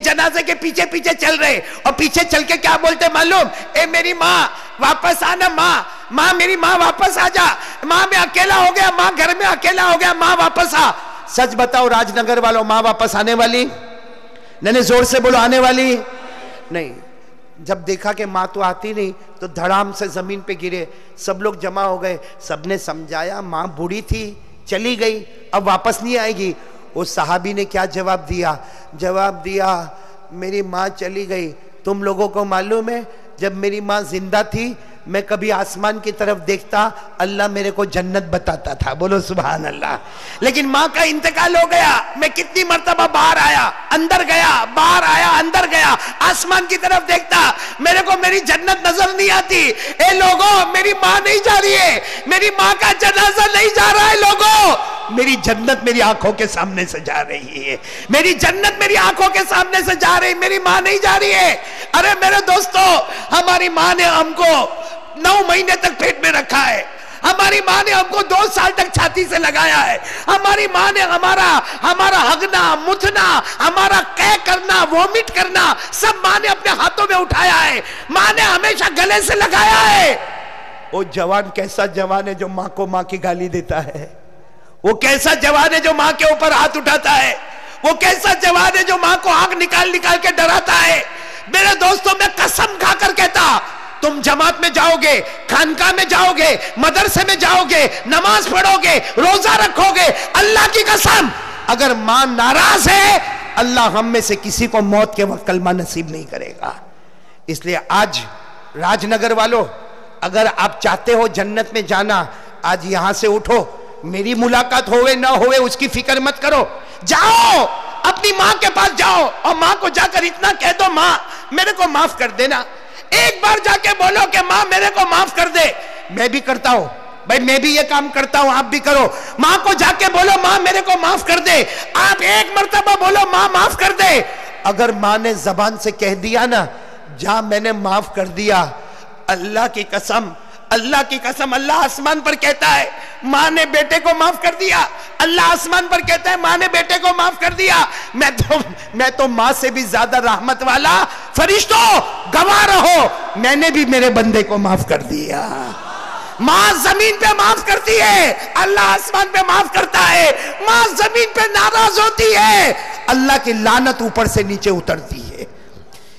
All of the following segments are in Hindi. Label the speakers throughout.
Speaker 1: जनाजे के पीछे पीछे चल रहे और पीछे चल के क्या बोलते मालूम? ए मेरी माँ वापस आना, माँ मेरी माँ वापस आ जा, माँ मैं अकेला हो गया, माँ घर में अकेला हो गया, माँ वापस आ। सच बताओ राजनगर वालों, माँ वापस आने वाली? नहीं, जोर से बोलो, आने वाली नहीं। जब देखा कि माँ तो आती नहीं तो धड़ाम से जमीन पे गिरे, सब लोग जमा हो गए, सबने समझाया माँ बूढ़ी थी, चली गई, अब वापस नहीं आएगी। उस सहाबी ने क्या जवाब दिया? जवाब दिया, मेरी माँ चली गई, तुम लोगों को मालूम है जब मेरी माँ जिंदा थी मैं कभी आसमान की तरफ देखता, अल्लाह मेरे को जन्नत बताता था। बोलो सुभान अल्लाह। लेकिन माँ का इंतकाल हो गया, मैं कितनी मर्तबा बाहर आया, अंदर गया, बाहर आया, अंदर गया, आसमान की तरफ देखता, मेरे को मेरी जन्नत नजर नहीं आती। ए लोगों, मेरी माँ नहीं जा रही है, मेरी माँ का जनाजा नहीं जा रहा है लोगों, मेरी जन्नत मेरी आंखों के सामने से जा रही है, मेरी जन्नत मेरी आंखों के सामने से जा रही, मेरी माँ नहीं जा रही है। अरे मेरे दोस्तों, हमारी माँ ने हमको 9 महीने तक पेट में रखा है, हमारी माँ ने हमको 2 साल तक छाती से लगाया है, हमारी माँ ने हमारा हगना, मुथना, हमारा कै करना, वॉमिट करना सब माँ ने अपने हाथों में उठाया है, माँ ने हमेशा गले से लगाया है। वो जवान कैसा जवान है जो माँ को माँ की गाली देता है? वो कैसा जवान है जो माँ के ऊपर हाथ उठाता है? वो कैसा जवान है जो माँ को आंख निकाल निकाल के डराता है? मेरे दोस्तों, मैं कसम खाकर कहता, तुम जमात में जाओगे, खानका में जाओगे, मदरसे में जाओगे, नमाज पढ़ोगे, रोजा रखोगे, अल्लाह की कसम अगर मां नाराज है, अल्लाह हम में से किसी को मौत के वक्त कलमा नसीब नहीं करेगा। इसलिए आज राजनगर वालों, अगर आप चाहते हो जन्नत में जाना, आज यहां से उठो, मेरी मुलाकात होवे ना होवे उसकी फिक्र मत करो, जाओ अपनी मां के पास जाओ और मां को जाकर इतना कह दो, मां मेरे को माफ कर देना। एक बार जाके बोलो कि मां मेरे को माफ कर दे। मैं भी करता हूं भाई, मैं भी ये काम करता हूं, आप भी करो। मां को जाके बोलो मां मेरे को माफ कर दे। आप एक मर्तबा बोलो मां माफ कर दे। अगर मां ने जबान से कह दिया ना, जा मैंने माफ कर दिया, अल्लाह की कसम, अल्लाह की कसम, अल्लाह आसमान पर कहता है मां ने बेटे को माफ कर दिया, अल्लाह आसमान पर कहता है मां ने बेटे को माफ कर दिया। मैं तो मां से भी ज्यादा रहमत वाला, फरिश्तों गवाह रहो, मैंने भी मेरे बंदे को माफ कर दिया। मां जमीन पे माफ करती है, अल्लाह आसमान पे माफ करता है। मां जमीन पे नाराज होती है, अल्लाह की लानत ऊपर से नीचे उतरती है।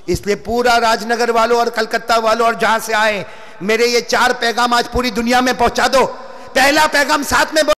Speaker 1: इसलिए पूरा राजनगर वालों और कलकत्ता वालों और जहां से आए, मेरे ये 4 पैगाम आज पूरी दुनिया में पहुंचा दो। पहला पैगाम साथ में